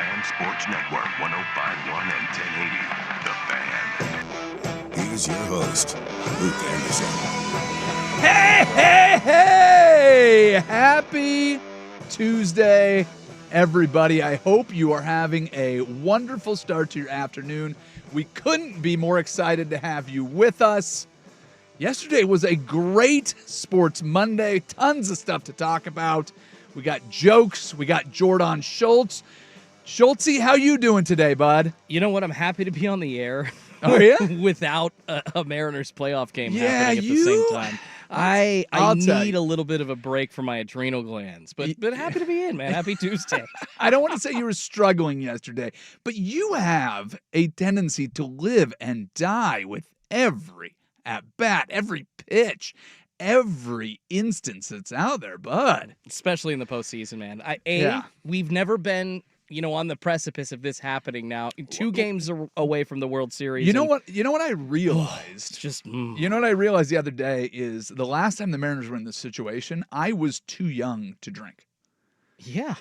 Fan Sports Network 1051 and 1080. The Fan. Here's your host, Luke Anderson. Hey! Happy Tuesday, everybody. I hope you are having a wonderful start to your afternoon. We couldn't be more excited to have you with us. Yesterday was a great Sports Monday. Tons of stuff to talk about. We got jokes. We got Jordan Schultz. Schultzy, how you doing today, bud? You know what? I'm happy to be on the air. Oh, yeah? Without a Mariners playoff game Yeah, happening at the same time. I I'll tell need you. a little bit of a break from my adrenal glands, but happy to be in, man. Happy Tuesday. I don't want to say you were struggling yesterday, but you have a tendency to live and die with every at-bat, every pitch, every instance that's out there, bud. Especially in the postseason, man. Yeah. We've never been, on the precipice of this happening now. 2 games away from the World Series. You know what I realized? Just You know what I realized the other day is the last time the Mariners were in this situation, I was too young to drink. yeah.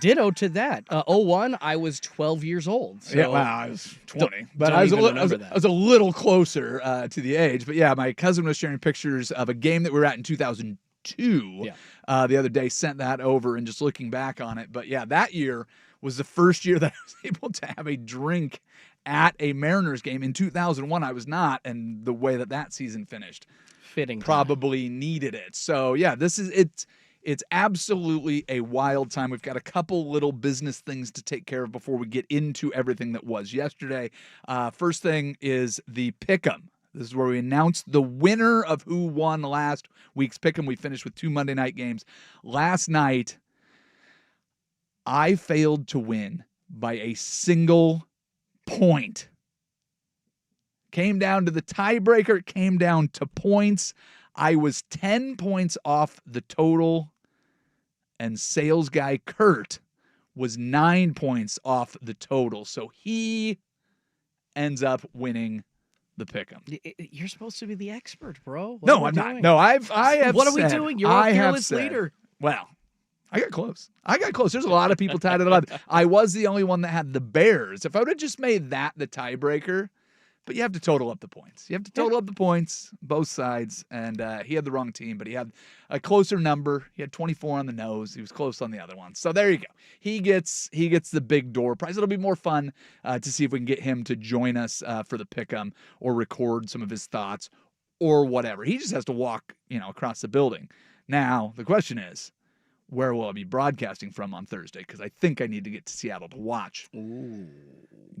Ditto to that. 01, I was 12 years old. So Yeah, well, I was 20, but don't I was, even I was remember I was a little closer to the age. But yeah, my cousin was sharing pictures of a game that we were at in 2002 the other day, sent that over and just looking back on it. But yeah, that year was the first year that I was able to have a drink at a Mariners game. In 2001, I was not, and the way that season finished fitting. probably needed it. So yeah, it's absolutely a wild time. We've got a couple little business things to take care of before we get into everything that was yesterday. First thing is the Pick'em. This is where we announce the winner of who won last week's Pick'em. We finished with 2 Monday night games. Last night, I failed to win by a single point. Came down to the tiebreaker, came down to points. I was 10 points off the total, and sales guy Kurt was 9 points off the total. So he ends up winning the Pick'em. You're supposed to be the expert, bro. What No, are we I'm not. doing? No, I have What are we said- doing? You're I a have fearless said- leader. Well, I got close. There's a lot of people tied at 11. I was the only one that had the Bears. If I would have just made that the tiebreaker, but you have to total up the points. You have to total up the points, both sides, and he had the wrong team, but he had a closer number. He had 24 on the nose. He was close on the other one. So there you go. He gets the big door prize. It'll be more fun to see if we can get him to join us for the Pick'em or record some of his thoughts or whatever. He just has to walk, across the building. Now, the question is, where will I be broadcasting from on Thursday? Because I think I need to get to Seattle to watch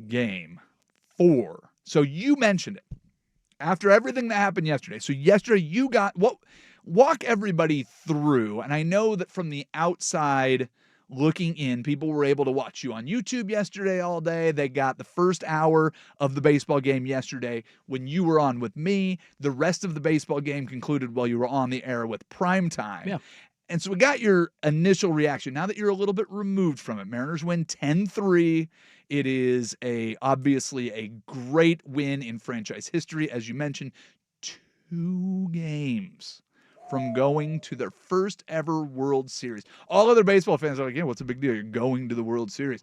Game 4. So you mentioned it. After everything that happened yesterday. So yesterday you got walk everybody through. And I know that from the outside looking in, people were able to watch you on YouTube yesterday all day. They got the first hour of the baseball game yesterday when you were on with me. The rest of the baseball game concluded while you were on the air with Primetime. Yeah. And so we got your initial reaction. Now that you're a little bit removed from it, Mariners win 10-3. It is obviously a great win in franchise history. As you mentioned, 2 games from going to their first ever World Series. All other baseball fans are like, yeah, what's the big deal? You're going to the World Series.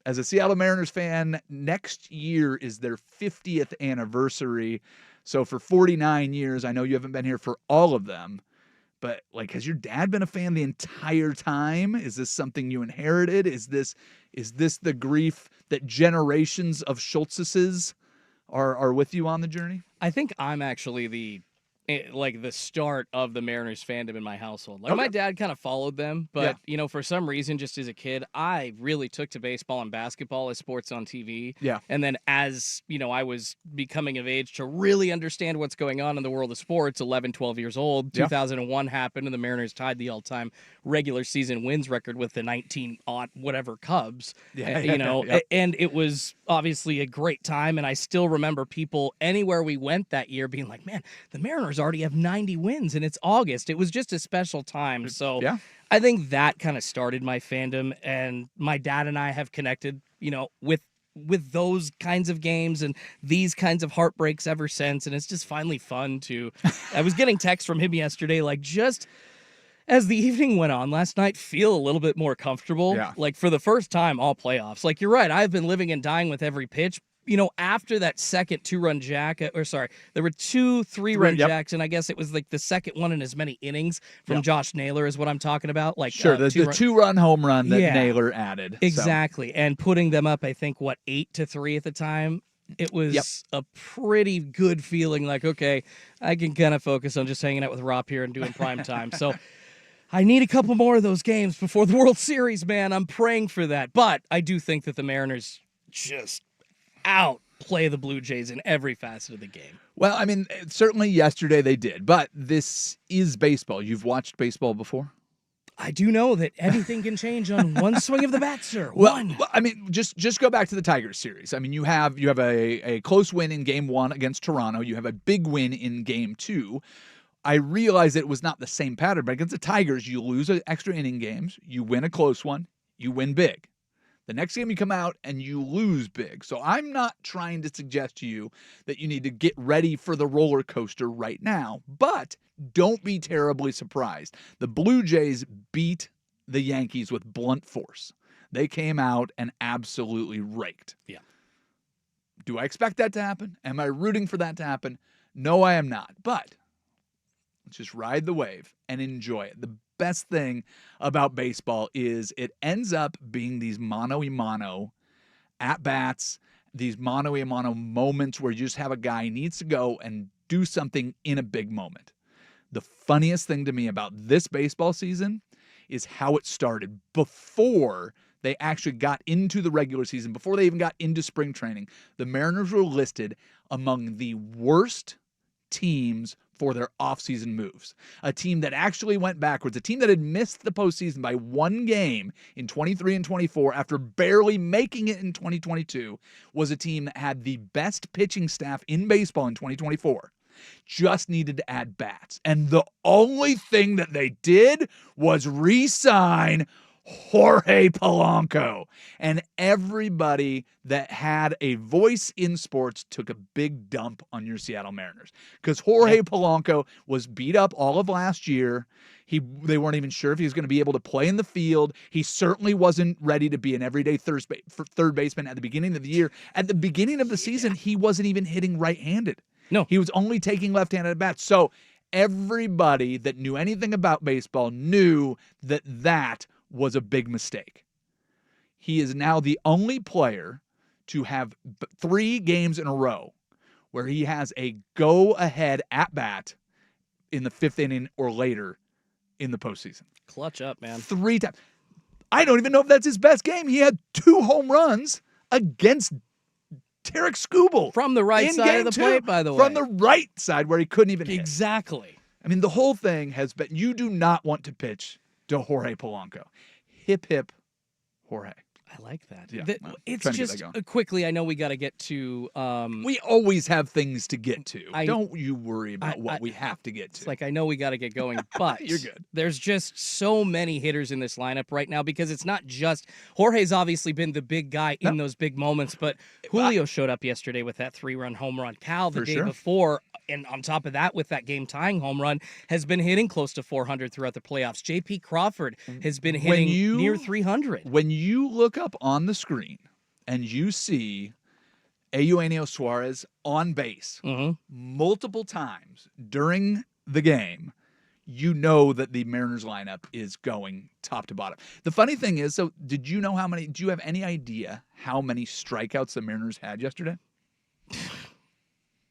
As a Seattle Mariners fan, next year is their 50th anniversary. So for 49 years, I know you haven't been here for all of them, but has your dad been a fan the entire time? Is this something you inherited? Is this the grief that generations of Schultzes are with you on the journey? I think I'm actually the start of the Mariners fandom in my household. My dad kind of followed them, but for some reason, just as a kid, I really took to baseball and basketball as sports on TV. Yeah. And then as, I was becoming of age to really understand what's going on in the world of sports, 11, 12 years old, 2001 happened and the Mariners tied the all-time regular season wins record with the 19-whatever Cubs. And it was obviously a great time, and I still remember people anywhere we went that year being like, man, the Mariners already have 90 wins and it's August. It was just a special time. So I think that kind of started my fandom, and my dad and I have connected, with those kinds of games and these kinds of heartbreaks ever since. And it's just finally fun to, I was getting texts from him yesterday, as the evening went on last night, feel a little bit more comfortable. Yeah. Like for the first time all playoffs. Like you're right, I've been living and dying with every pitch. You know, after that second 2-run jack, there were 2 3-run Yep. jacks, and I guess it was like the second one in as many innings from Josh Naylor is what I'm talking about. Like Sure, the 2-run home run that Yeah. Naylor added. So, Exactly. And putting them up, I think, 8-3 at the time. It was a pretty good feeling like, okay, I can kind of focus on just hanging out with Rob here and doing prime time. So I need a couple more of those games before the World Series, man. I'm praying for that. But I do think that the Mariners just outplay the Blue Jays in every facet of the game. well, I mean, certainly yesterday they did, but this is baseball. You've watched baseball before? I do know that anything can change on one swing of the bat, sir. Well, One. I mean, just go back to the Tigers series. I mean, you have a close win in Game 1 against Toronto. You have a big win in Game 2. I realize it was not the same pattern, but against the Tigers, you lose extra inning games, you win a close one, you win big. The next game you come out and you lose big. So I'm not trying to suggest to you that you need to get ready for the roller coaster right now, but don't be terribly surprised. The Blue Jays beat the Yankees with blunt force. They came out and absolutely raked. Yeah. Do I expect that to happen? Am I rooting for that to happen? No, I am not. But let's just ride the wave and enjoy it. The best thing about baseball is it ends up being these mano-a-mano at-bats, these mano-a-mano moments where you just have a guy who needs to go and do something in a big moment. The funniest thing to me about this baseball season is how it started before they actually got into the regular season, before they even got into spring training. The Mariners were listed among the worst teams for their offseason moves. A team that actually went backwards, a team that had missed the postseason by 1 game in 23 and 24 after barely making it in 2022, was a team that had the best pitching staff in baseball in 2024. Just needed to add bats. And the only thing that they did was re-sign Jorge Polanco. And everybody that had a voice in sports took a big dump on your Seattle Mariners. Because Jorge Polanco was beat up all of last year. They weren't even sure if he was going to be able to play in the field. He certainly wasn't ready to be an everyday third baseman at the beginning of the year. At the beginning of the season, he wasn't even hitting right-handed. No. He was only taking left-handed at bats. So everybody that knew anything about baseball knew that that was a big mistake. He is now the only player to have 3 games in a row where he has a go-ahead at-bat in the 5th inning or later in the postseason. Clutch up, man. 3 times. I don't even know if that's his best game. He had 2 home runs against Tarek Skubal. From the right in side game of the 2, plate, by the way. From the right side where he couldn't even hit. Exactly. I mean, the whole thing has been, you do not want to pitch to Jorge Polanco. Hip, hip, Jorge. I like that. Yeah, well, It's trying to get just that going. quickly. I know we got to get to. We always have things to get to. I- Don't you worry about I- what we have to get to. It's like I know we got to get going, but You're good. There's just so many hitters in this lineup right now because it's not just Jorge's obviously been the big guy in those big moments, but Julio showed up yesterday with that 3-run home run. Cal the For day sure. before, and on top of that, with that game-tying home run, has been hitting close to 400 throughout the playoffs. J.P. Crawford has been hitting near 300. When you look up on the screen and you see Eugenio Suarez on base multiple times during the game, you know that the Mariners lineup is going top to bottom. The funny thing is, so do you have any idea how many strikeouts the Mariners had yesterday?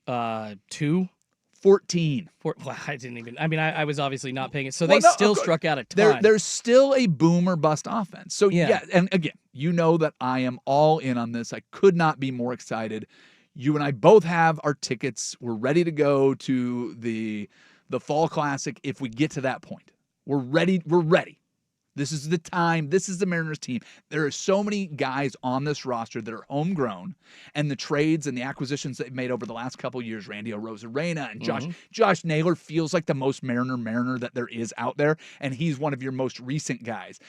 2? 14. Well, I didn't even. I mean, I was obviously not paying it. So Well, they no, still of course. struck out a ton. There's still a boom or bust offense. So Yeah. yeah, and again, you know that I am all in on this. I could not be more excited. You and I both have our tickets. We're ready to go to the Fall Classic if we get to that point. We're ready. We're ready. This is the time. This is the Mariners team. There are so many guys on this roster that are homegrown, and the trades and the acquisitions they've made over the last couple of years, Randy Arozarena and Josh Naylor feels like the most Mariner that there is out there, and he's one of your most recent guys.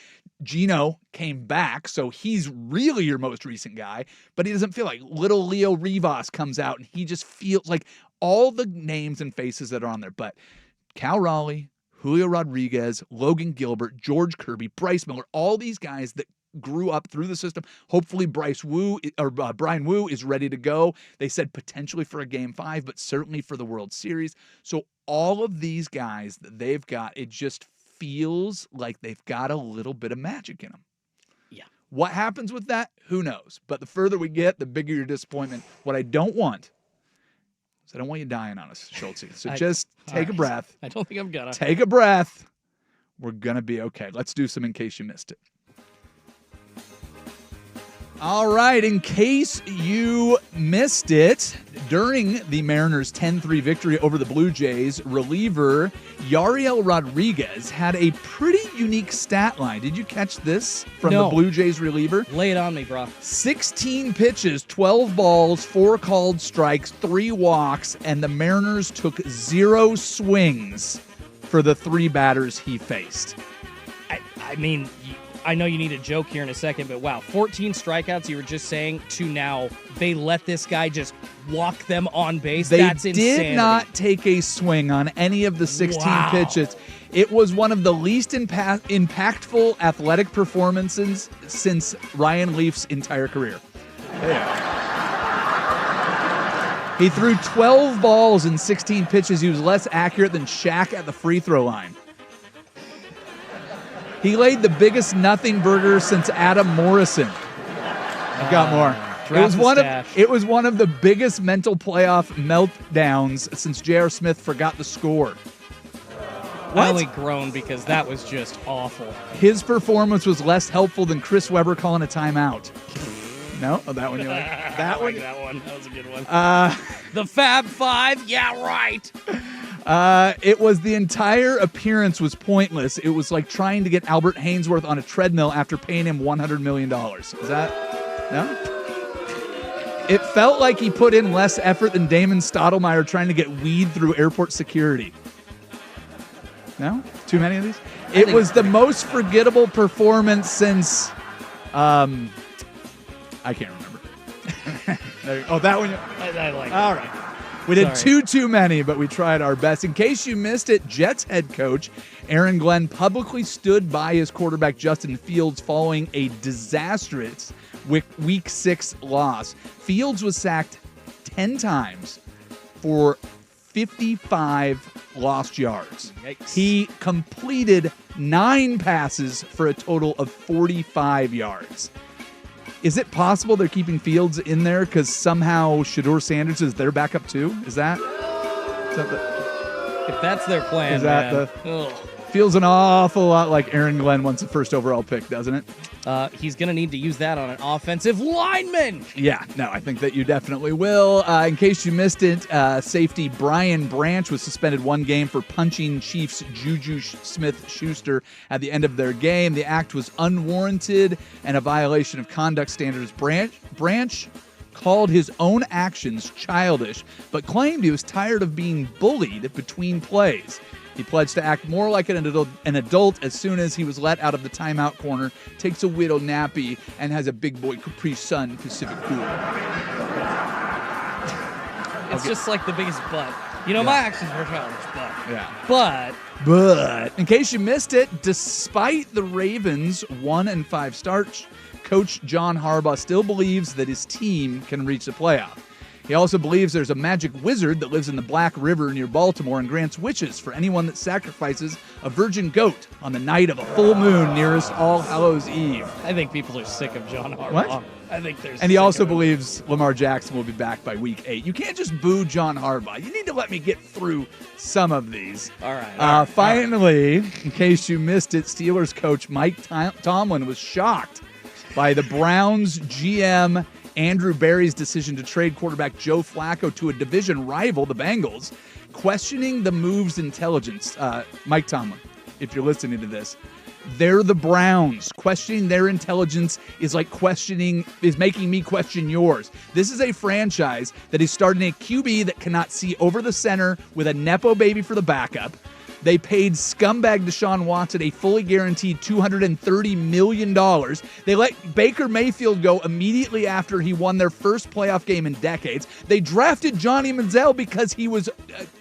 Gino came back, so he's really your most recent guy, but he doesn't feel like little Leo Rivas comes out, and he just feels like all the names and faces that are on there. But Cal Raleigh, Julio Rodriguez, Logan Gilbert, George Kirby, Bryce Miller, all these guys that grew up through the system. Hopefully Brian Wu is ready to go. They said potentially for a Game 5, but certainly for the World Series. So all of these guys that they've got, it just feels like they've got a little bit of magic in them. Yeah. What happens with that? Who knows? But the further we get, the bigger your disappointment. What I don't want is I don't want you dying on us, Schultz. So just take a breath. I don't think I'm gonna. Take a breath. We're going to be okay. Let's do some in case you missed it. All right, in case you missed it, during the Mariners' 10-3 victory over the Blue Jays, reliever Yariel Rodriguez had a pretty unique stat line. Did you catch this from the Blue Jays reliever? Lay it on me, bro. 16 pitches, 12 balls, 4 called strikes, 3 walks, and the Mariners took 0 swings for the 3 batters he faced. I mean, I know you need a joke here in a second, but wow, 14 strikeouts you were just saying to now they let this guy just walk them on base. That's insanity. They did not take a swing on any of the 16 pitches. It was one of the least impactful athletic performances since Ryan Leaf's entire career. He threw 12 balls in 16 pitches. He was less accurate than Shaq at the free throw line. He laid the biggest nothing burger since Adam Morrison. I've got more. It was one of the biggest mental playoff meltdowns since J.R. Smith forgot the score. I only groaned because that was just awful. His performance was less helpful than Chris Webber calling a timeout. No? Oh, that one you like? That one? That one. That was a good one. The Fab Five? Yeah, right. It was the entire appearance was pointless. It was like trying to get Albert Hainsworth on a treadmill after paying him $100 million. Is that? No? It felt like he put in less effort than Damon Stottlemyre trying to get weed through airport security. No? Too many of these? It was the most forgettable performance since... I can't remember. That one. I like that. All right. We did too many, but we tried our best. In case you missed it, Jets head coach Aaron Glenn publicly stood by his quarterback Justin Fields following a disastrous Week 6 loss. Fields was sacked 10 times for 55 lost yards. Yikes. He completed 9 passes for a total of 45 yards. Is it possible they're keeping Fields in there because somehow Shedeur Sanders is their backup too? Is that if that's their plan, feels an awful lot like Aaron Glenn wants the first overall pick, doesn't it? He's going to need to use that on an offensive lineman. Yeah, no, I think that you definitely will. In case you missed it, safety Brian Branch was suspended 1 game for punching Chiefs Juju Smith-Schuster at the end of their game. The act was unwarranted and a violation of conduct standards. Branch called his own actions childish, but claimed he was tired of being bullied between plays. He pledged to act more like an adult as soon as he was let out of the timeout corner, takes a widow nappy, and has a big boy Capri Sun Pacific Cool. It's just like the biggest butt. You know, my actions were childish, but. Yeah. But, in case you missed it, despite the Ravens' 1-5 start, Coach John Harbaugh still believes that his team can reach the playoff. He also believes there's a magic wizard that lives in the Black River near Baltimore and grants wishes for anyone that sacrifices a virgin goat on the night of a full moon nearest All Hallows Eve. I think people are sick of John Harbaugh. What? I think there's. And he also believes Lamar Jackson will be back by week 8. You can't just boo John Harbaugh. You need to let me get through some of these. All right. Finally, in case you missed it, Steelers coach Mike Tomlin was shocked by the Browns GM Andrew Berry's decision to trade quarterback Joe Flacco to a division rival, the Bengals, questioning the move's intelligence. Mike Tomlin, if you're listening to this, they're the Browns. Questioning their intelligence is making me question yours. This is a franchise that is starting a QB that cannot see over the center with a Nepo baby for the backup. They paid scumbag Deshaun Watson a fully guaranteed $230 million. They let Baker Mayfield go immediately after he won their first playoff game in decades. They drafted Johnny Manziel because he was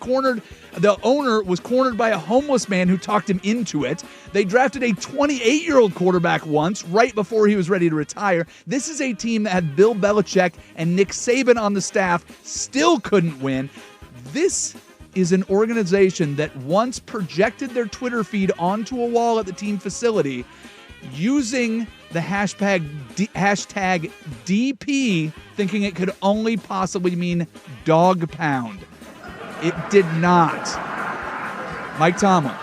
cornered. The owner was cornered by a homeless man who talked him into it. They drafted a 28-year-old quarterback once, right before he was ready to retire. This is a team that had Bill Belichick and Nick Saban on the staff, still couldn't win. This is an organization that once projected their Twitter feed onto a wall at the team facility using the hashtag DP, thinking it could only possibly mean dog pound. It did not. Mike Tomlin.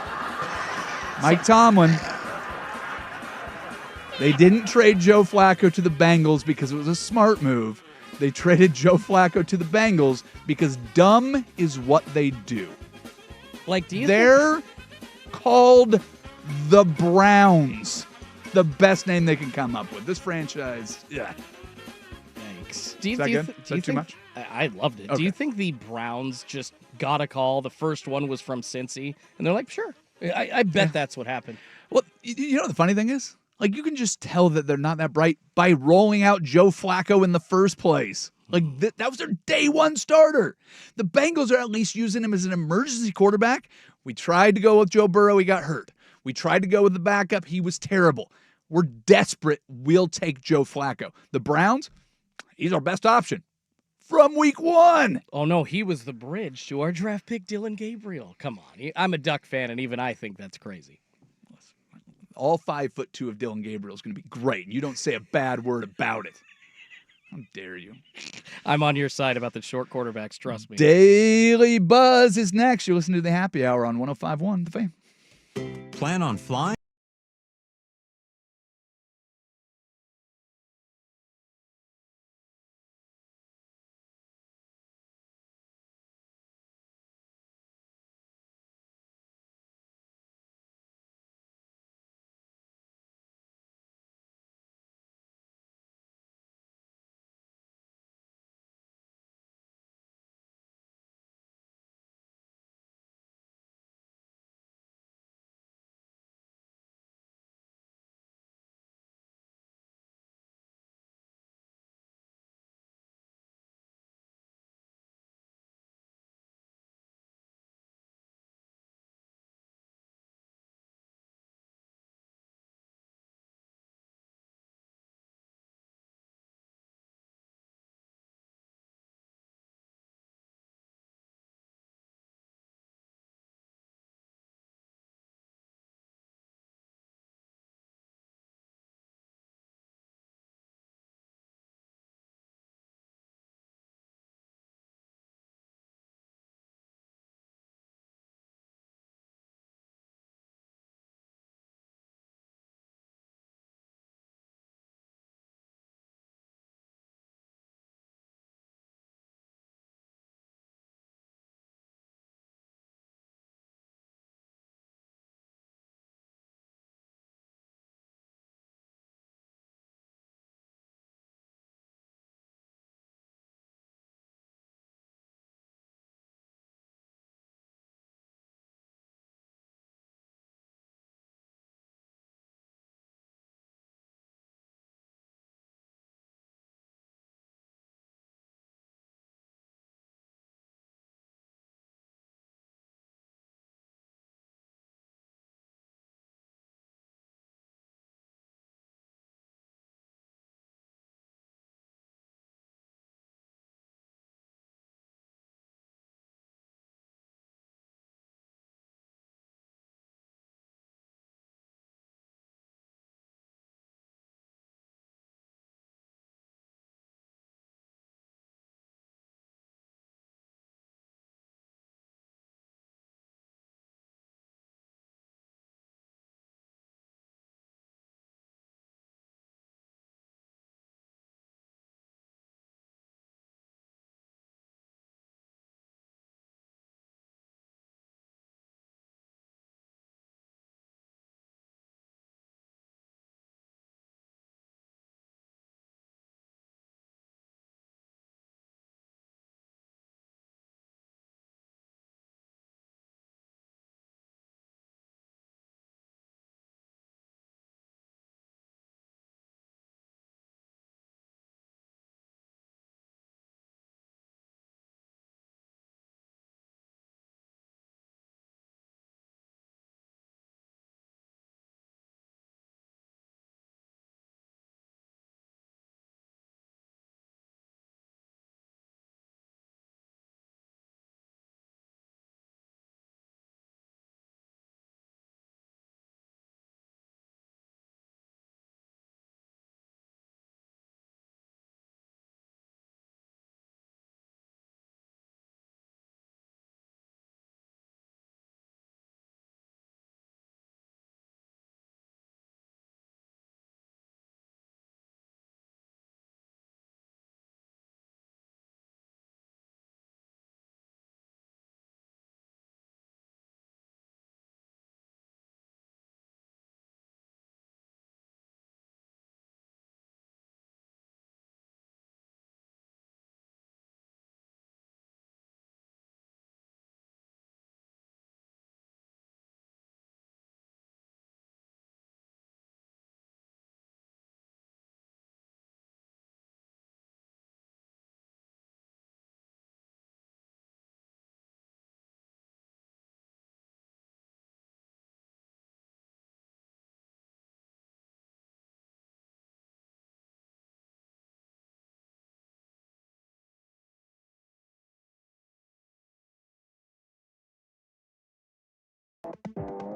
They didn't trade Joe Flacco to the Bengals because it was a smart move. They traded Joe Flacco to the Bengals because dumb is what they do. Like, do you They're called the Browns. The best name they can come up with. This franchise, yeah. Thanks. Is that good? Is that too much? I loved it. Okay. Do you think the Browns just got a call? The first one was from Cincy, and they're like, sure. I bet that's what happened. Well, you know what the funny thing is? Like, you can just tell that they're not that bright by rolling out Joe Flacco in the first place. Like, that was their day one starter. The Bengals are at least using him as an emergency quarterback. We tried to go with Joe Burrow. He got hurt. We tried to go with the backup. He was terrible. We're desperate. We'll take Joe Flacco. The Browns, he's our best option from week one. Oh, no, he was the bridge to our draft pick, Dylan Gabriel. Come on. I'm a Duck fan, and even I think that's crazy. All 5'2" of Dylan Gabriel is going to be great. You don't say a bad word about it. How dare you? I'm on your side about the short quarterbacks, trust me. Daily Buzz is next. You're listening to the Happy Hour on 105.1 The Fan. Plan on flying?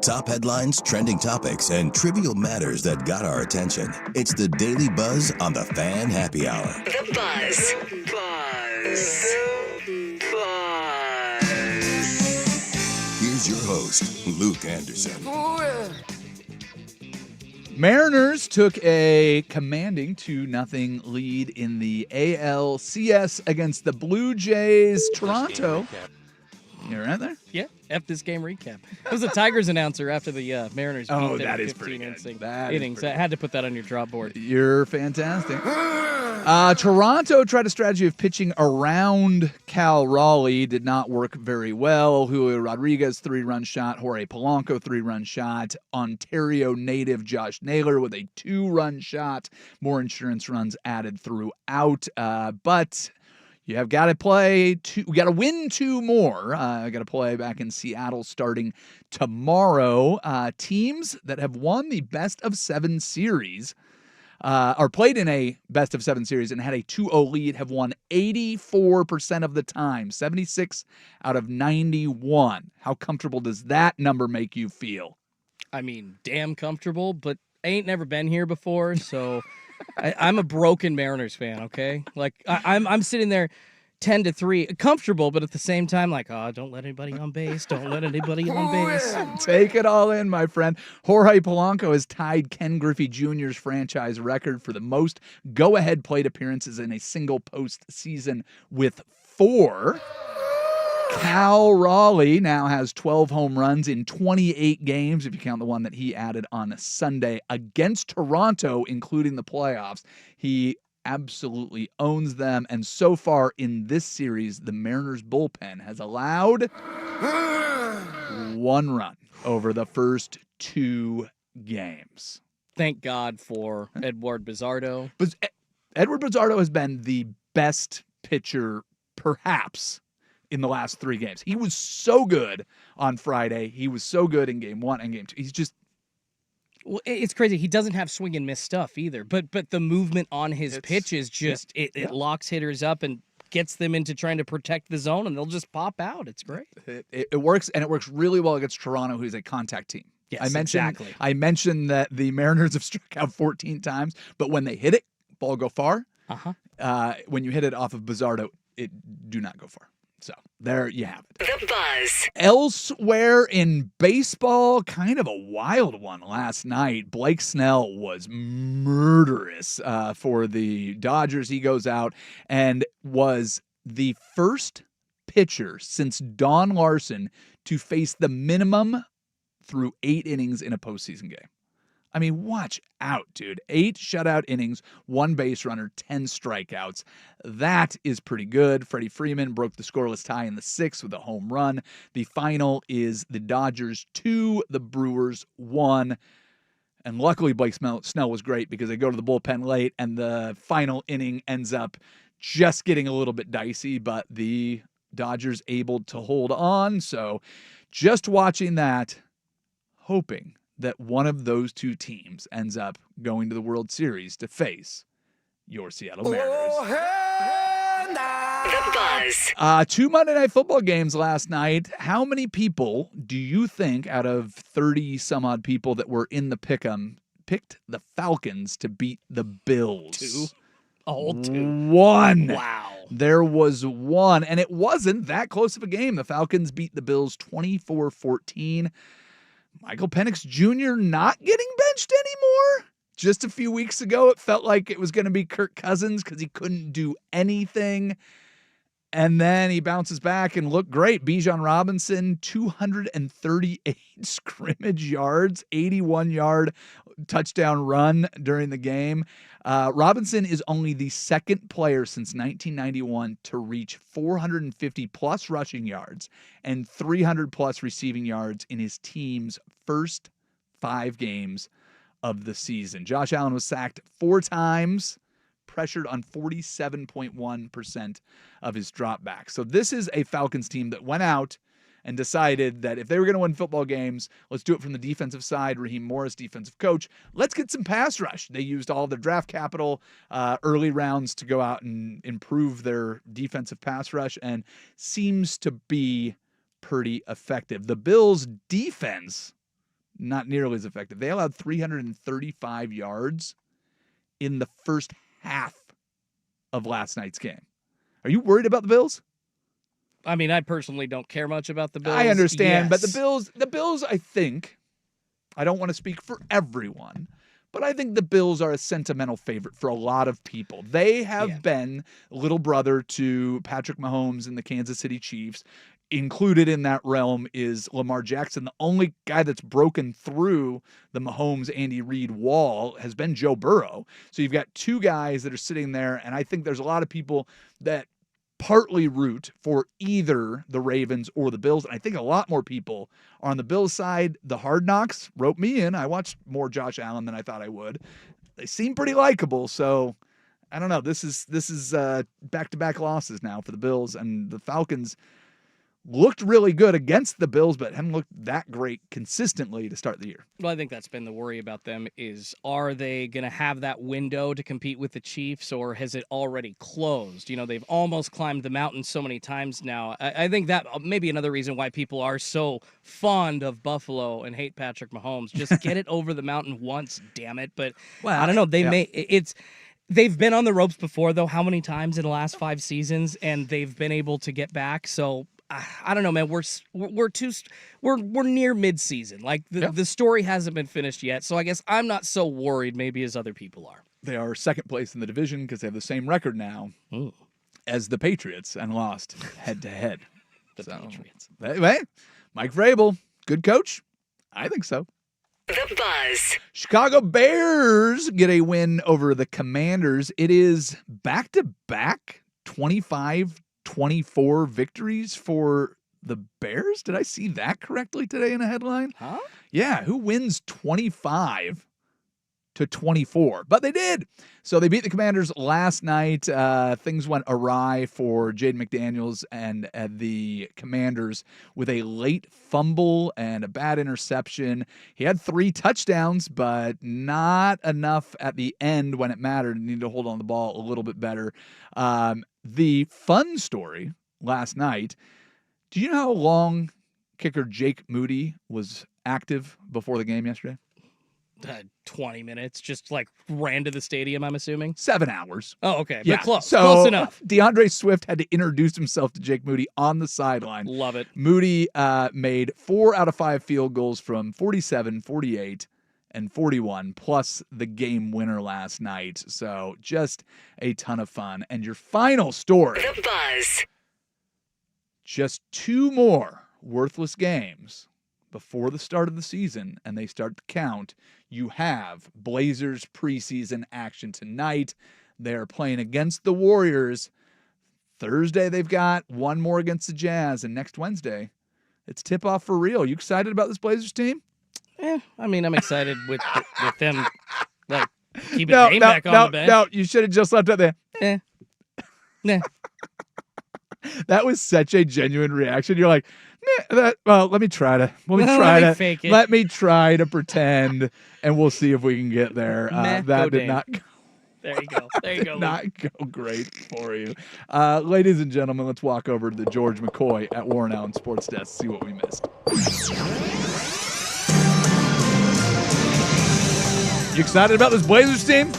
Top headlines, trending topics, and trivial matters that got our attention. It's the Daily Buzz on the Fan Happy Hour. The Buzz. Here's your host, Luke Anderson. Mariners took a commanding 2-0 lead in the ALCS against the Blue Jays. Toronto. You right there? Yeah, F this game recap. It was a Tigers announcer after the Mariners beat them that in is 15 pretty good. innings. I had to put that on your drop board. You're fantastic. Toronto tried a strategy of pitching around Cal Raleigh. Did not work very well. Julio Rodriguez, 3-run shot. Jorge Polanco, 3-run shot. Ontario native Josh Naylor with a 2-run shot. More insurance runs added throughout. But you have got to play we got to win 2 more. Got to play back in Seattle starting tomorrow. Teams that have won the best of 7 series or played in a best of 7 series and had a 2-0 lead have won 84% of the time, 76 out of 91. How comfortable does that number make you feel? I mean, damn comfortable, but I ain't never been here before, so I'm a broken Mariners fan, okay? Like, I'm sitting there 10-3, comfortable, but at the same time, like, oh, don't let anybody on base. Don't let anybody on base. Take it all in, my friend. Jorge Polanco has tied Ken Griffey Jr.'s franchise record for the most go-ahead plate appearances in a single postseason with 4. Cal Raleigh now has 12 home runs in 28 games, if you count the one that he added on Sunday against Toronto, including the playoffs. He absolutely owns them, and so far in this series, the Mariners bullpen has allowed 1 run over the first 2 games. Thank God for Edward Bizardo. But Edward Bizardo has been the best pitcher, perhaps, in the last 3 games. He was so good on Friday. He was so good in game 1 and game 2. He's just... Well, it's crazy. He doesn't have swing and miss stuff either, but the movement on his pitch is just it locks hitters up and gets them into trying to protect the zone, and they'll just pop out. It's great. It works, and it works really well against Toronto, who's a contact team. Yes, exactly. I mentioned that the Mariners have struck out 14 times, but when they hit it, ball go far. When you hit it off of Bizardo, it do not go far. So there you have it. The Buzz. Elsewhere in baseball, kind of a wild one last night. Blake Snell was murderous for the Dodgers. He goes out and was the first pitcher since Don Larson to face the minimum through 8 innings in a postseason game. I mean, watch out, dude. 8 shutout innings, 1 base runner, 10 strikeouts. That is pretty good. Freddie Freeman broke the scoreless tie in the 6th with a home run. The final is the Dodgers 2, the Brewers 1. And luckily, Blake Snell was great because they go to the bullpen late, and the final inning ends up just getting a little bit dicey, but the Dodgers able to hold on. So just watching that, hoping that one of those 2 teams ends up going to the World Series to face your Seattle Mariners. The Buzz. 2 Monday Night Football games last night. How many people do you think out of 30-some-odd people that were in the pick'em picked the Falcons to beat the Bills? 2. All 2. 1. Wow. There was 1, and it wasn't that close of a game. The Falcons beat the Bills 24-14. Michael Penix Jr. not getting benched anymore. Just a few weeks ago, it felt like it was going to be Kirk Cousins because he couldn't do anything. And then he bounces back and looked great. Bijan Robinson, 238 scrimmage yards, 81-yard touchdown run during the game. Robinson is only the 2nd player since 1991 to reach 450-plus rushing yards and 300-plus receiving yards in his team's first 5 games of the season. Josh Allen was sacked 4 times, pressured on 47.1% of his dropbacks. So this is a Falcons team that went out and decided that if they were going to win football games, let's do it from the defensive side. Raheem Morris, defensive coach. Let's get some pass rush. They used all their draft capital, early rounds to go out and improve their defensive pass rush, and seems to be pretty effective. The Bills' defense not nearly as effective. They allowed 335 yards in the first half of last night's game. Are you worried about the Bills? I mean, I personally don't care much about the Bills. I understand, but Yes. the Bills, I think, I don't want to speak for everyone, but I think the Bills are a sentimental favorite for a lot of people. They have been little brother to Patrick Mahomes and the Kansas City Chiefs. Included in that realm is Lamar Jackson. The only guy that's broken through the Mahomes-Andy Reid wall has been Joe Burrow. So you've got two guys that are sitting there, and I think there's a lot of people that partly root for either the Ravens or the Bills. And I think a lot more people are on the Bills side. The Hard Knocks wrote me in. I watched more Josh Allen than I thought I would. They seem pretty likable, so I don't know. This is back-to-back losses now for the Bills, and the Falcons looked really good against the Bills, but haven't looked that great consistently to start the year. Well, I think that's been the worry about them is, are they going to have that window to compete with the Chiefs, or has it already closed? You know, they've almost climbed the mountain so many times now. I think that may be another reason why people are so fond of Buffalo and hate Patrick Mahomes. Just get it over the mountain once, damn it. But Well, I don't know. yeah. They've been on the ropes before, though, how many times in the last 5 seasons, and they've been able to get back. So I don't know, man. We're near mid-season. Like the story hasn't been finished yet, so I guess I'm not so worried maybe as other people are. They are second place in the division because they have the same record now as the Patriots and lost head-to-head. The Patriots. Hey, Mike Vrabel, good coach? I think so. The Buzz. Chicago Bears get a win over the Commanders. It is back-to-back 25-24 victories for the Bears. Did I see that correctly today in a headline? Huh? Yeah, who wins 25-24? But they did. So they beat the Commanders last night. Things went awry for Jaden McDaniels and the Commanders with a late fumble and a bad interception. He had 3 touchdowns, but not enough at the end when it mattered. He needed to hold on the ball a little bit better. The fun story last night, do you know how long kicker Jake Moody was active before the game yesterday? 20 minutes, just like ran to the stadium, I'm assuming. 7 hours. Oh, okay. Yeah, But close. So Close enough. DeAndre Swift had to introduce himself to Jake Moody on the sideline. Love it. Moody made 4 out of 5 field goals from 47, 48, and 41, plus the game winner last night. So just a ton of fun. And your final story, The Buzz. just 2 more worthless games before the start of the season, and they start to count. You have Blazers preseason action tonight. They're playing against the Warriors. Thursday, they've got 1 more against the Jazz, and next Wednesday, it's tip-off for real. You excited about this Blazers team? I mean, I'm excited with them, like, keeping Dame back on the bench. No, you should have just left it there. Nah. That was such a genuine reaction. You're like, let me try to fake it. Let me try to pretend, and we'll see if we can get there. Nah, That go did Dame. not There you go. There you go. did not go great for you. Ladies and gentlemen, let's walk over to the George McCoy at Warren Allen Sports Desk, see what we missed. You excited about this Blazers team?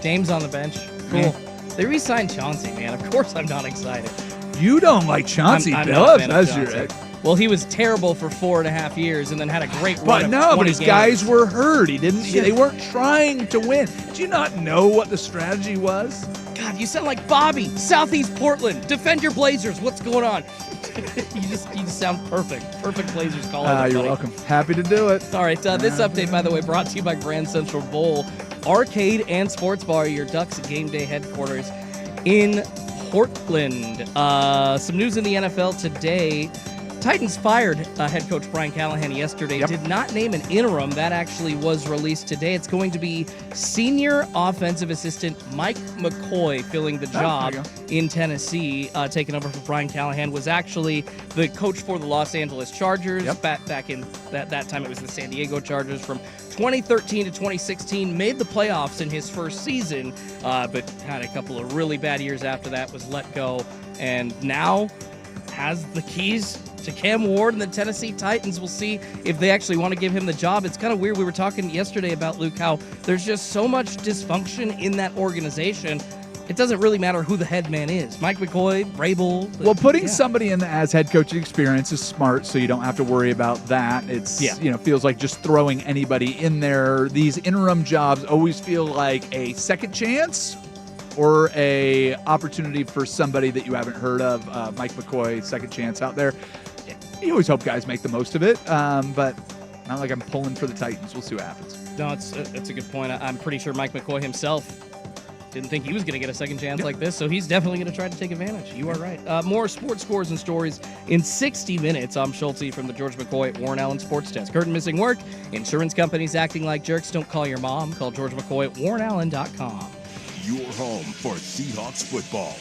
Dame's on the bench. Cool. They re-signed Chauncey, man. Of course I'm not excited. You don't like Chauncey I'm not a Billups. fan of That's your Chauncey. Well, he was terrible for 4.5 years and then had a great run But of no, 20 but his games. guys were hurt. They weren't trying to win. Did you not know what the strategy was? God, you sound like Bobby, Southeast Portland. Defend your Blazers. What's going on? you just sound perfect. Perfect Blazers caller. You're welcome. Happy to do it. All right, this update, by the way, brought to you by Grand Central Bowl Arcade and Sports Bar, your Ducks game day headquarters in Portland. Some news in the NFL today. Titans fired head coach Brian Callahan yesterday. Yep. Did not name an interim. That actually was released today. It's going to be senior offensive assistant Mike McCoy filling the job there in Tennessee. Taking over for Brian Callahan was actually the coach for the Los Angeles Chargers. Yep. Back in that time, it was the San Diego Chargers from 2013 to 2016. Made the playoffs in his first season, but had a couple of really bad years after that. Was let go, and now has the keys to Cam Ward and the Tennessee Titans. We'll see if they actually want to give him the job. It's kind of weird. We were talking yesterday about, Luke, how there's just so much dysfunction in that organization. It doesn't really matter who the head man is. Mike McCoy, Vrabel. Well, putting somebody in as head coaching experience is smart, so you don't have to worry about that. It's feels like just throwing anybody in there. These interim jobs always feel like a second chance or a opportunity for somebody that you haven't heard of. Mike McCoy, second chance out there. You always hope guys make the most of it, but not like I'm pulling for the Titans. We'll see what happens. No, that's a good point. I'm pretty sure Mike McCoy himself didn't think he was going to get a second chance like this, so he's definitely going to try to take advantage. You are right. More sports scores and stories in 60 minutes. I'm Schulte from the George McCoy Warren Allen Sports Desk. Curtain missing work. Insurance companies acting like jerks. Don't call your mom. Call George McCoy at warrenallen.com. Your home for Seahawks football.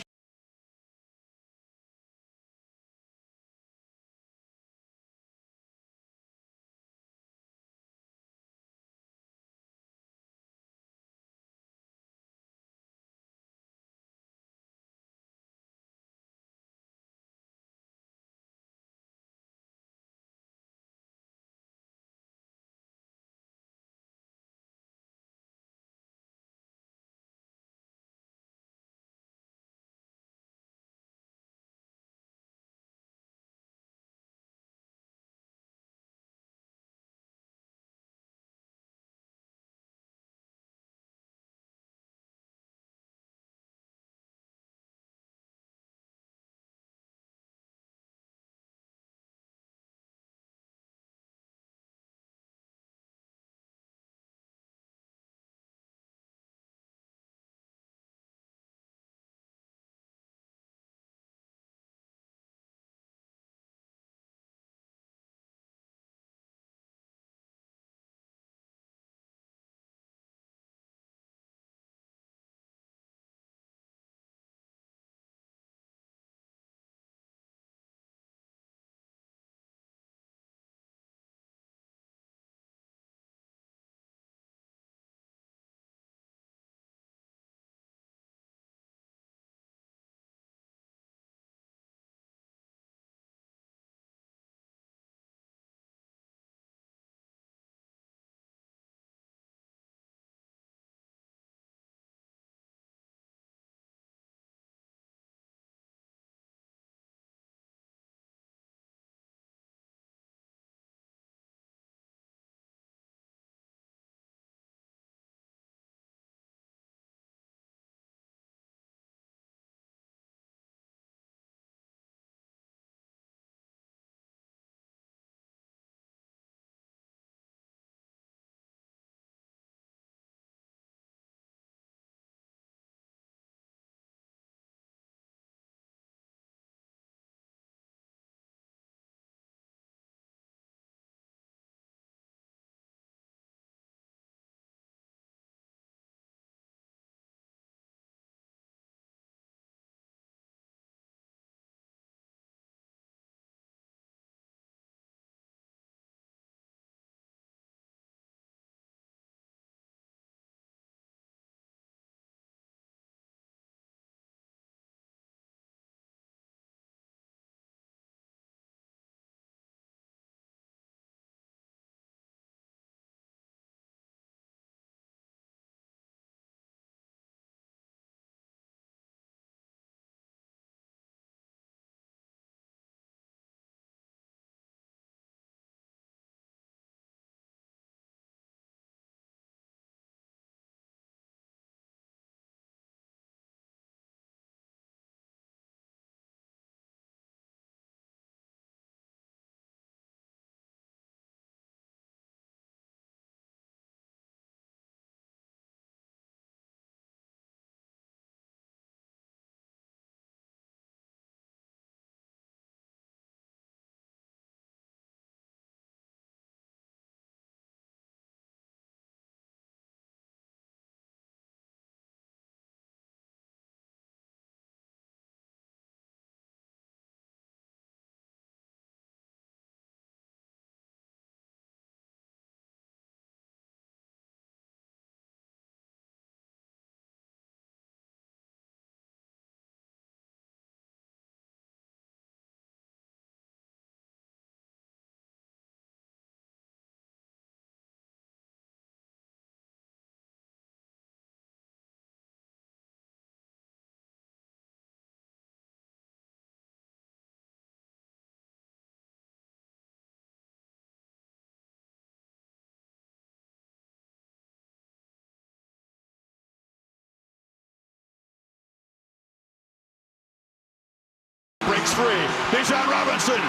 free. Bijan Robinson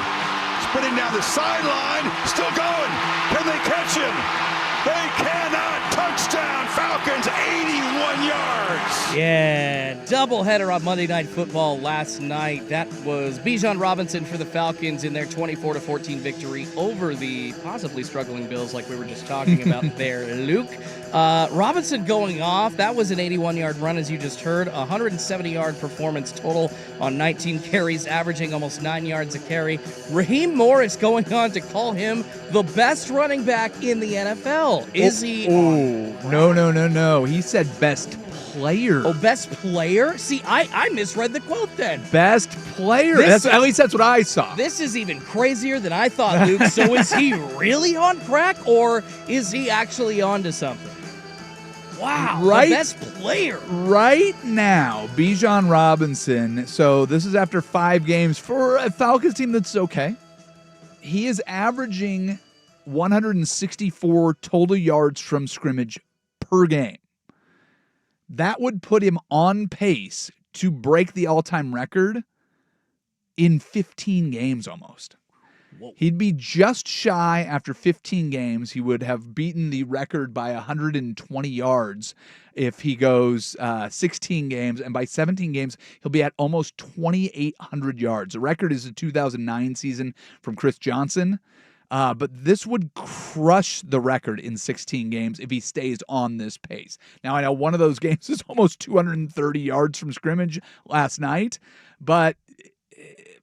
spinning down the sideline, still going. Can they catch him? They cannot. Touchdown, Falcons, 81 yards. Yeah, doubleheader on Monday Night Football last night. That was Bijan Robinson for the Falcons in their 24-14 victory over the possibly struggling Bills, like we were just talking about there, Luke. Robinson going off. That was an 81-yard run, as you just heard. 170-yard performance total on 19 carries, averaging almost 9 yards a carry. Raheem Morris going on to call him the best running back in the NFL. Is he? No. He said best player. Oh, best player? See, I misread the quote then. Best player. At least that's what I saw. This is even crazier than I thought, Luke. So is he really on crack, or is he actually on to something? Wow, right? The best player. Right now, Bijan Robinson, so this is after 5 games for a Falcons team that's okay. He is averaging 164 total yards from scrimmage per game. That would put him on pace to break the all-time record in 15 games almost. Whoa. He'd be just shy after 15 games. He would have beaten the record by 120 yards if he goes 16 games. And by 17 games, he'll be at almost 2,800 yards. The record is the 2009 season from Chris Johnson. But this would crush the record in 16 games if he stays on this pace. Now, I know one of those games is almost 230 yards from scrimmage last night, but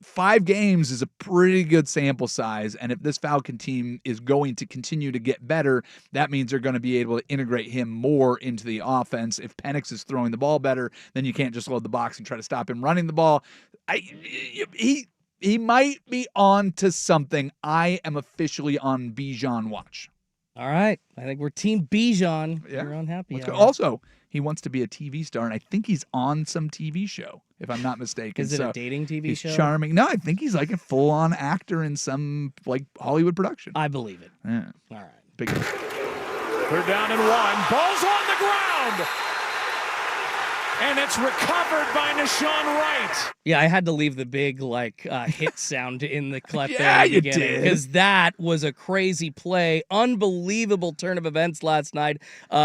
5 games is a pretty good sample size, and if this Falcon team is going to continue to get better, that means they're going to be able to integrate him more into the offense. If Penix is throwing the ball better, then you can't just load the box and try to stop him running the ball. He might be on to something. I am officially on Bijan watch. All right. I think we're Team Bijan. Yeah. You're unhappy. Also, he wants to be a TV star, and I think he's on some TV show, if I'm not mistaken. Is it a dating TV he's show? Charming. No, I think he's like a full-on actor in some like Hollywood production. I believe it. Yeah. All right. Big. They're down and 1. Ball's on the ground. And it's recovered by Nashawn Wright. Yeah, I had to leave the big hit sound in the clip there. Yeah, in the you beginning, did. because that was a crazy play. Unbelievable turn of events last night.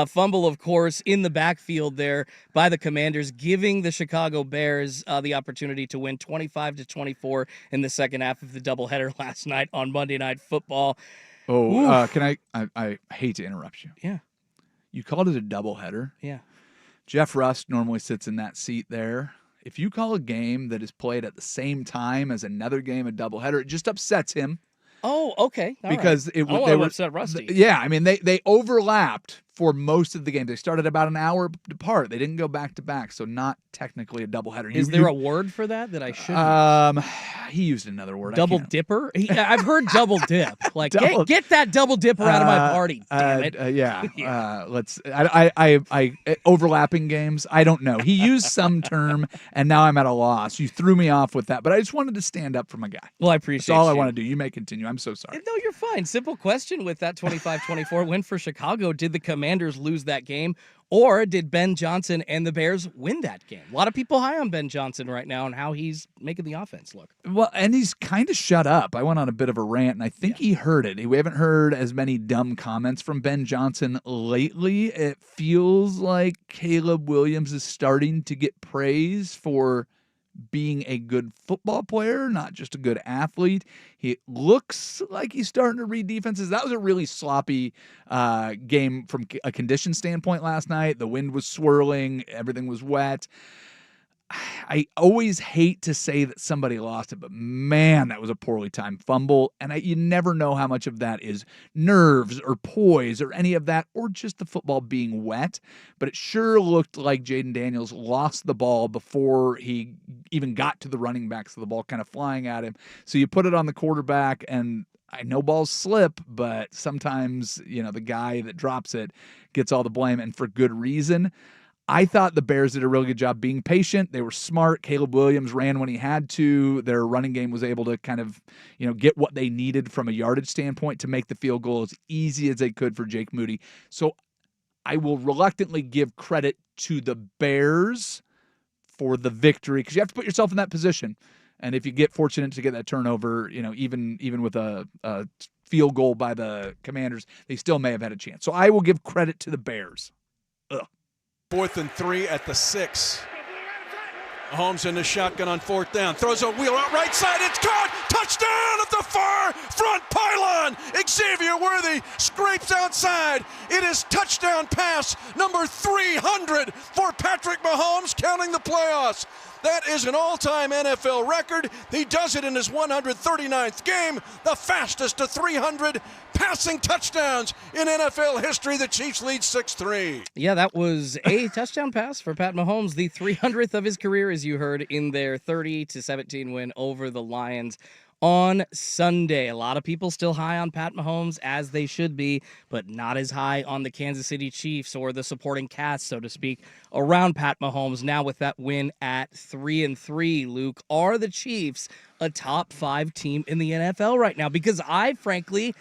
Fumble, of course, in the backfield there by the Commanders, giving the Chicago Bears the opportunity to win 25-24 in the second half of the doubleheader last night on Monday Night Football. Can I hate to interrupt you. Yeah. You called it a doubleheader. Yeah. Jeff Rust normally sits in that seat there. If you call a game that is played at the same time as another game a doubleheader, it just upsets him. Oh, okay. All because right. it I don't they want to were upset Rusty. Yeah, I mean they overlapped for most of the game. They started about an hour apart. They didn't go back to back, so not technically a doubleheader. Is there a word for that I should? He used another word. Double dipper? I've heard double dip. Like get that double dipper out of my party, damn it. Yeah. Let's. I overlapping games. I don't know. He used some term, and now I'm at a loss. You threw me off with that, but I just wanted to stand up for my guy. Well, I appreciate. That's all you. I want to do. You may continue. I'm so sorry. No, you're fine. Simple question with that 25-24 win for Chicago. Did the Commanders lose that game, or did Ben Johnson and the Bears win that game? A lot of people high on Ben Johnson right now and how he's making the offense look. Well, and he's kind of shut up. I went on a bit of a rant, and I think he heard it. We haven't heard as many dumb comments from Ben Johnson lately. It feels like Caleb Williams is starting to get praise for being a good football player, not just a good athlete. He looks like he's starting to read defenses. That was a really sloppy game from a condition standpoint last night. The wind was swirling. Everything was wet. I always hate to say that somebody lost it, but man, that was a poorly timed fumble. And you never know how much of that is nerves or poise or any of that, or just the football being wet. But it sure looked like Jaden Daniels lost the ball before he even got to the running back, so the ball kind of flying at him. So you put it on the quarterback, and I know balls slip, but sometimes, the guy that drops it gets all the blame, and for good reason. I thought the Bears did a really good job being patient. They were smart. Caleb Williams ran when he had to. Their running game was able to kind of, get what they needed from a yardage standpoint to make the field goal as easy as they could for Jake Moody. So I will reluctantly give credit to the Bears for the victory, because you have to put yourself in that position. And if you get fortunate to get that turnover, even with a field goal by the Commanders, they still may have had a chance. So I will give credit to the Bears. 4th and 3 at the 6. Mahomes in the shotgun on 4th down. Throws a wheel out right side. It's caught. Touchdown at the far front pylon. Xavier Worthy scrapes outside. It is touchdown pass number 300 for Patrick Mahomes, counting the playoffs. That is an all-time NFL record. He does it in his 139th game, the fastest to 300 passing touchdowns in NFL history. The Chiefs lead 6-3. Yeah, that was a touchdown pass for Pat Mahomes, the 300th of his career, as you heard, in their 30-17 win over the Lions on Sunday. A lot of people still high on Pat Mahomes, as they should be, but not as high on the Kansas City Chiefs or the supporting cast, so to speak, around Pat Mahomes. Now with that win at 3-3, Luke, are the Chiefs a top 5 team in the NFL right now? Because I frankly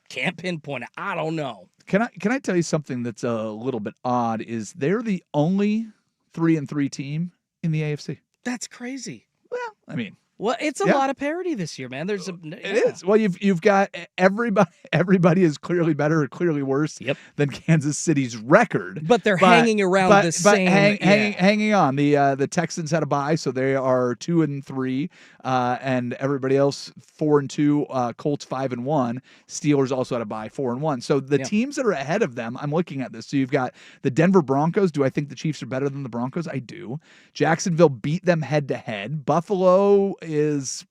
can't pinpoint it. I don't know. Can I tell you something that's a little bit odd? Is they're the only 3-3 team in the AFC. That's crazy. Well, I mean, well, it's a lot of parity this year, man. There's It is. Well, you've got everybody is clearly better or clearly worse than Kansas City's record. But they're hanging around the same. Hanging on. The Texans had a bye, so they are 2-3, and everybody else 4-2. Colts 5-1. Steelers also had a bye, 4-1. So the teams that are ahead of them, I'm looking at this. So you've got the Denver Broncos. Do I think the Chiefs are better than the Broncos? I do. Jacksonville beat them head to head. Buffalo is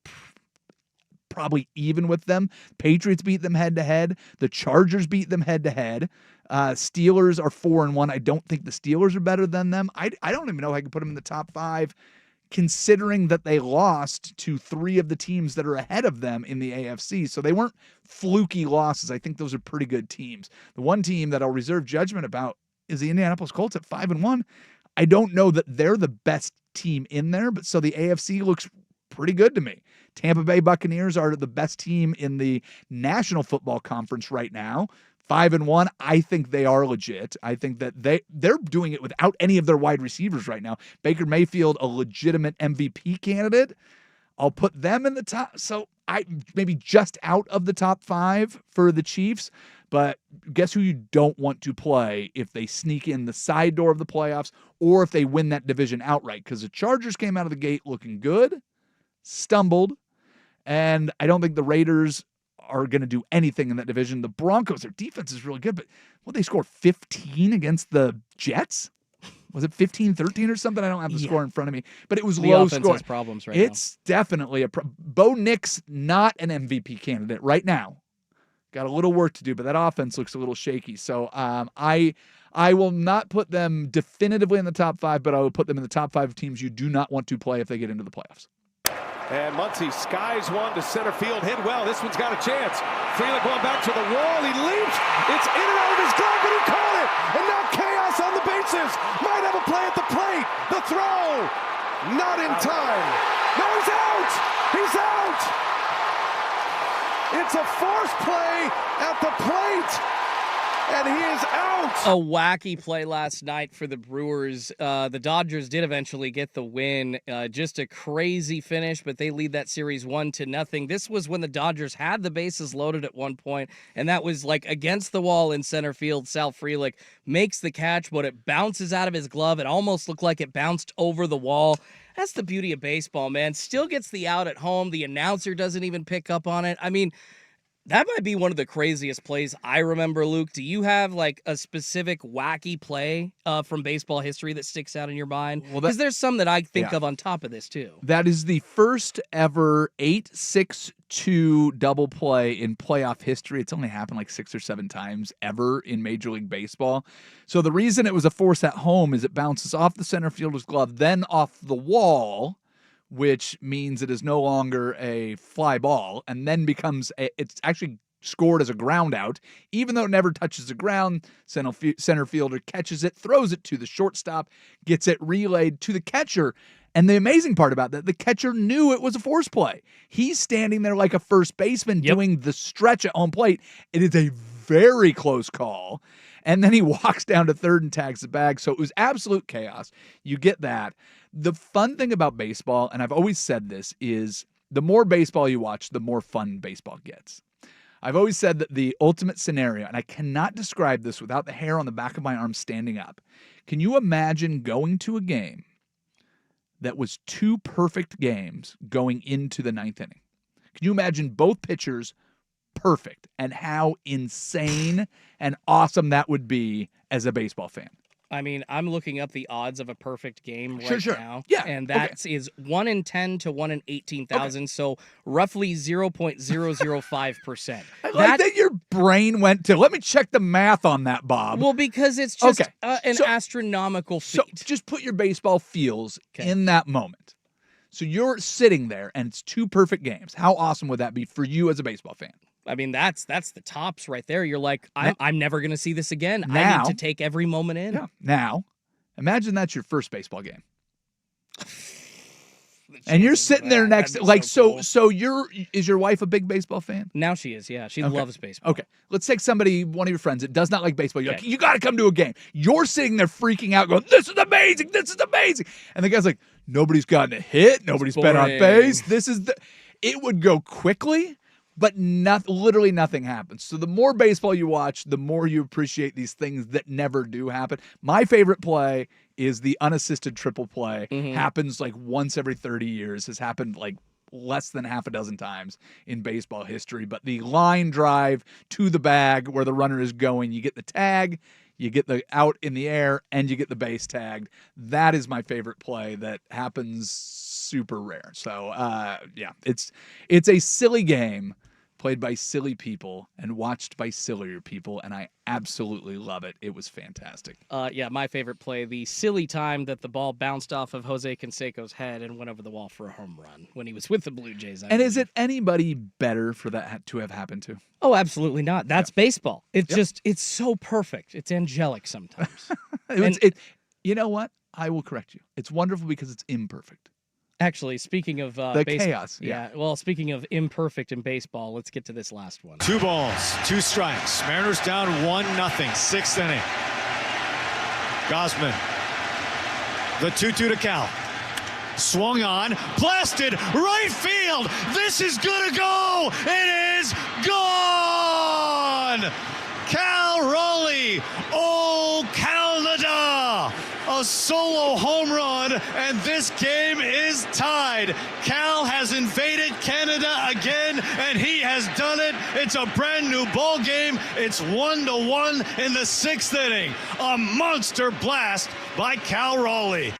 probably even with them. Patriots beat them head to head. The Chargers beat them head to head. Steelers are 4-1. I don't think the Steelers are better than them. I don't even know if I can put them in the top 5, considering that they lost to 3 of the teams that are ahead of them in the AFC. So they weren't fluky losses. I think those are pretty good teams. The one team that I'll reserve judgment about is the Indianapolis Colts at 5-1. I don't know that they're the best team in there, but so the AFC looks pretty good to me. Tampa Bay Buccaneers are the best team in the National Football Conference right now. 5-1. I think they are legit. I think that they're doing it without any of their wide receivers right now. Baker Mayfield, a legitimate MVP candidate. I'll put them in the top. So I maybe just out of the top 5 for the Chiefs. But guess who you don't want to play if they sneak in the side door of the playoffs or if they win that division outright? Because the Chargers came out of the gate looking good, stumbled, and I don't think the Raiders are going to do anything in that division. The Broncos, their defense is really good, but they scored 15 against the Jets? Was it 15-13 or something? I don't have the score in front of me, but it was the low offense score. has problems right It's definitely Bo Nix, not an MVP candidate right now. Got a little work to do, but that offense looks a little shaky. So I will not put them definitively in the top 5, but I will put them in the top 5 of teams you do not want to play if they get into the playoffs. And Muncie skies one to center field, hit well. This one's got a chance. Freeland going back to the wall. He leaps. It's in and out of his glove, but he caught it. And now chaos on the bases. Might have a play at the plate. The throw. Not in time. No, he's out. He's out. It's a forced play at the plate. And he is out. A wacky play last night for the Brewers. The Dodgers did eventually get the win. Just a crazy finish, but they lead that series 1-0. This was when the Dodgers had the bases loaded at one point, and that was like against the wall in center field. Sal Frelick makes the catch, but it bounces out of his glove. It almost looked like it bounced over the wall. That's the beauty of baseball, man. Still gets the out at home. The announcer doesn't even pick up on it. I mean, that might be one of the craziest plays I remember, Luke. Do you have like a specific wacky play from baseball history that sticks out in your mind? Because there's some that I think of on top of this too. That is the first ever 8-6-2 double play in playoff history. It's only happened like 6 or 7 times ever in Major League Baseball. So the reason it was a force at home is it bounces off the center fielder's glove, then off the wall, which means it is no longer a fly ball, and then it's actually scored as a ground out. Even though it never touches the ground, center fielder catches it, throws it to the shortstop, gets it relayed to the catcher. And the amazing part about that, the catcher knew it was a force play. He's standing there like a first baseman doing the stretch at home plate. It is a very close call. And then he walks down to third and tags the bag. So it was absolute chaos. You get that. The fun thing about baseball, and I've always said this, is the more baseball you watch, the more fun baseball gets. I've always said that the ultimate scenario, and I cannot describe this without the hair on the back of my arm standing up. Can you imagine going to a game that was 2 perfect games going into the 9th inning? Can you imagine both pitchers perfect and how insane and awesome that would be as a baseball fan? I mean, I'm looking up the odds of a perfect game right now. Yeah, And that is 1 in 10 to 1 in 18,000, so roughly 0.005%. I like that your brain went to, let me check the math on that, Bob. Well, because it's just Okay. an So- astronomical feat. So just put your baseball feels in that moment. So you're sitting there and it's 2 perfect games. How awesome would that be for you as a baseball fan? I mean, that's the tops right there. You're like, I'm never going to see this again. I Now- need to take every moment in. Yeah. Now, imagine that's your first baseball game. And you're sitting there next, like, cool. so is your wife a big baseball fan? Now she is, yeah. She Okay. loves baseball. Okay. Let's take somebody, one of your friends that does not like baseball. You're like, you got to come to a game. You're sitting there freaking out going, this is amazing. This is amazing. And the guy's like, nobody's gotten a hit. Nobody's been on boring. base. It would go quickly, but literally nothing happens. So the more baseball you watch, the more you appreciate these things that never do happen. My favorite play is the unassisted triple play. Happens like once every 30 years. Has happened like less than half a dozen times in baseball history. But the line drive to the bag where the runner is going, you get the tag, you get the out in the air, and you get the base tagged. That is my favorite play that happens super rare. So yeah, it's a silly game played by silly people and watched by sillier people, and I absolutely love it. It was fantastic. Yeah, my favorite play, the silly time that the ball bounced off of Jose Canseco's head and went over the wall for a home run when he was with the Blue Jays. And is it anybody better for that to have happened to? Oh, absolutely not. That's baseball. It's just, it's so perfect. It's angelic sometimes. You know what? I will correct you. It's wonderful because it's imperfect. Actually, speaking of The chaos, yeah. Well, speaking of imperfect in baseball, let's get to this last one. 2 balls, 2 strikes. Mariners down 1-0. 6th inning. Gosman. The 2-2 to Cal. Swung on, blasted, right field. This is gonna go. It is gone. Cal Raleigh, oh Canada. A solo home run, and this game is tied. Cal has invaded Canada again, and he has done it. It's a brand new ball game. It's 1-1 in the 6th inning. A monster blast by Cal Raleigh.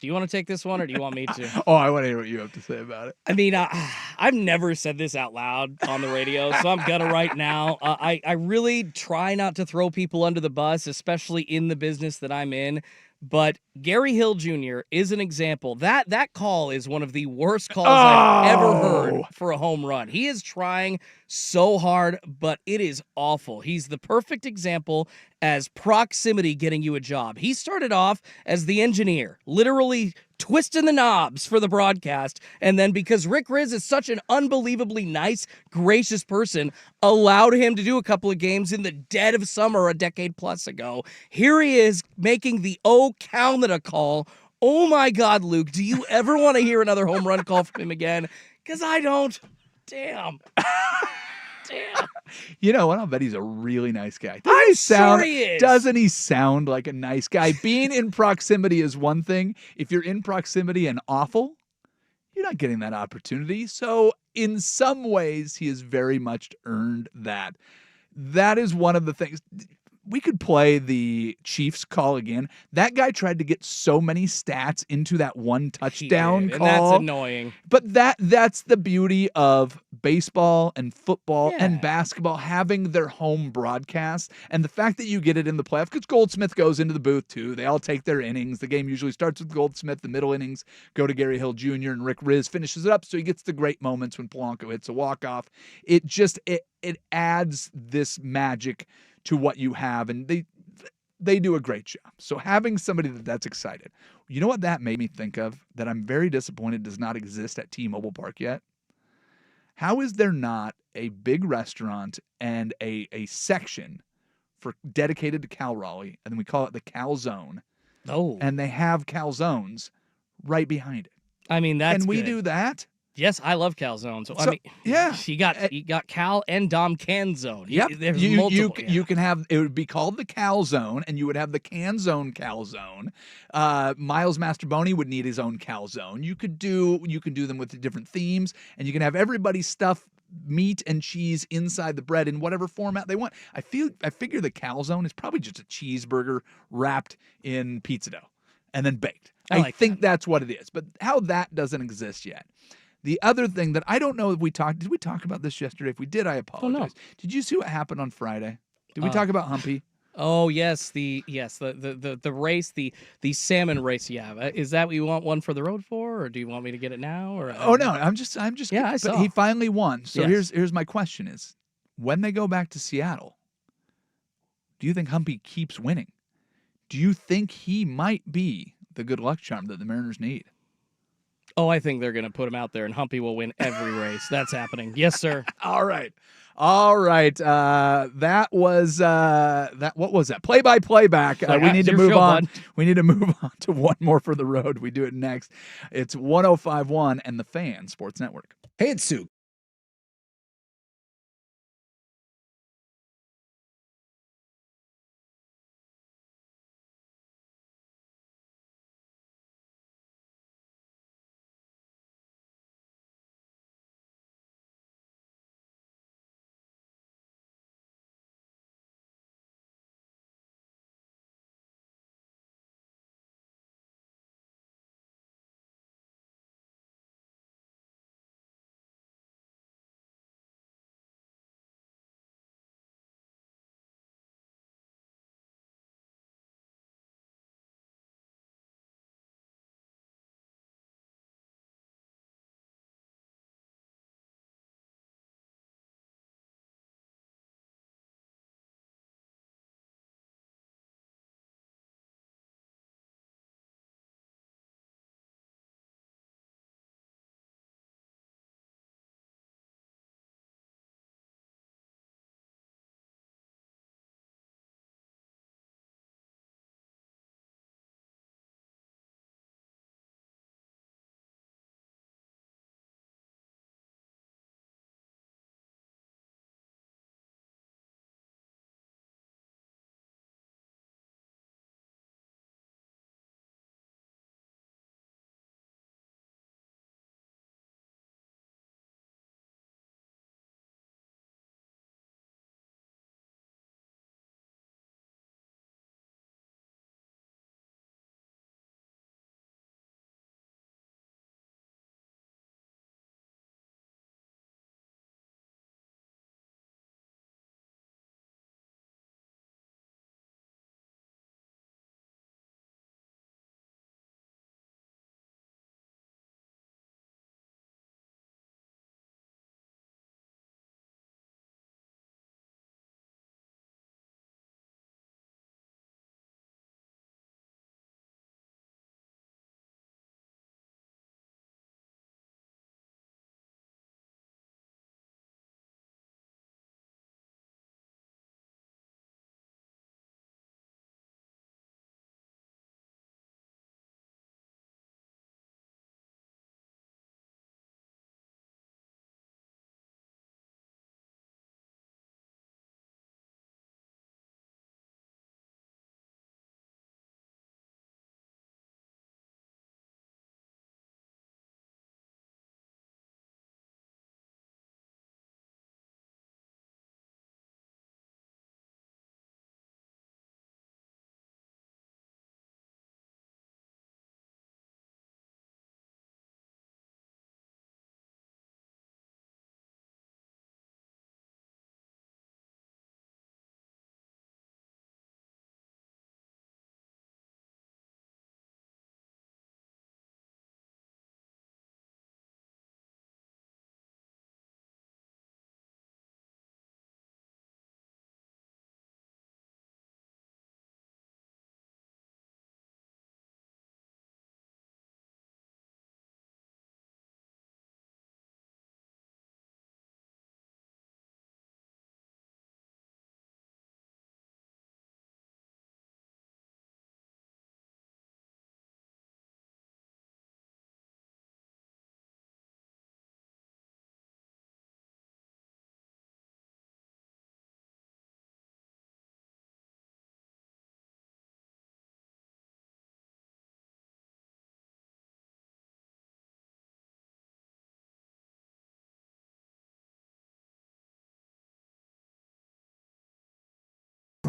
Do you want to take this one, or do you want me to? Oh, I want to hear what you have to say about it. I mean, I've never said this out loud on the radio, so I'm gonna right now. I really try not to throw people under the bus, especially in the business that I'm in. But Gary Hill Jr. is an example. That call is one of the worst calls I've ever heard for a home run. He is trying so hard, but it is awful. He's the perfect example as proximity getting you a job. He started off as the engineer, literally twisting the knobs for the broadcast, and then because Rick Riz is such an unbelievably nice, gracious person, allowed him to do a couple of games in the dead of summer a decade plus ago. Here he is making the Canada call. Oh my God, Luke, do you ever want to hear another home run call from him again? Because I don't. Damn. Damn. You know what? I'll bet he's a really nice guy. Sure he is. Doesn't he sound like a nice guy? Being in proximity is one thing. If you're in proximity and awful, you're not getting that opportunity. So in some ways, he has very much earned that. That is one of the things. We could play the Chiefs call again. That guy tried to get so many stats into that one touchdown call. And that's annoying. But that's the beauty of baseball and football and basketball having their home broadcast, and the fact that you get it in the playoff, because Goldsmith goes into the booth too. They all take their innings. The game usually starts with Goldsmith. The middle innings go to Gary Hill Jr. and Rick Riz finishes it up, so he gets the great moments when Polanco hits a walk-off. It adds this magic to what you have, and they do a great job. So having somebody that's excited. You know what that made me think of that I'm very disappointed does not exist at T-Mobile Park yet? How is there not a big restaurant and a section dedicated to Cal Raleigh, and then we call it the Cal Zone, Oh, and they have calzones right behind it. I mean, that's Can we good. do that? Yes, I love calzones. So, I So- mean, yeah. you got Cal and Dom Canzone. Yep. There's you, multiple. you can have, it would be called the calzone, and you would have the Canzone calzone. Miles Masterboni would need his own calzone. You can do them with different themes, and you can have everybody stuff meat and cheese inside the bread in whatever format they want. I figure the calzone is probably just a cheeseburger wrapped in pizza dough and then baked. I think that's what it is. But how that doesn't exist yet. The other thing that I don't know if did we talk about this yesterday? If we did, I apologize. Did you see what happened on Friday? Did we talk about Humpy? Oh yes, the race, the salmon race. Yeah, is that what you want one for the road for, or do you want me to get it now? Or Oh no, I'm just. Yeah, I but saw. He finally won. So Yes. here's my question: is when they go back to Seattle, do you think Humpy keeps winning? Do you think he might be the good luck charm that the Mariners need? Oh, I think they're going to put him out there, and Humpy will win every race. That's happening. Yes, sir. All right. That was that. What was that? Play-by-play back. We need to your move show, on. bud. We need to move on to one more for the road. We do it next. It's 105.1 and the Fan Sports Network. Hey, it's Sue.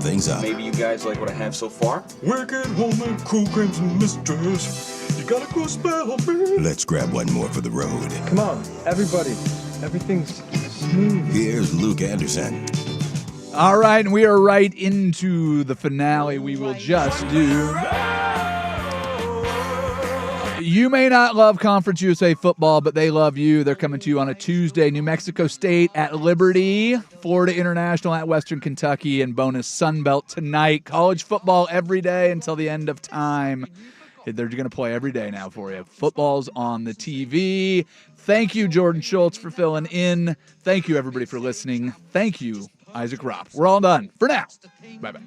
things up. Maybe you guys like what I have so far? Wicked woman, cool creams and misters. You gotta go spell me. Let's grab one more for the road. Come on, everybody. Everything's smooth. Here's Luke Anderson. All right, and we are right into the finale. We will just do... You may not love Conference USA football, but they love you. They're coming to you on a Tuesday. New Mexico State at Liberty, Florida International at Western Kentucky, and bonus Sun Belt tonight. College football every day until the end of time. They're going to play every day now for you. Football's on the TV. Thank you, Jordan Schultz, for filling in. Thank you, everybody, for listening. Thank you, Isaac Ropp. We're all done for now. Bye-bye.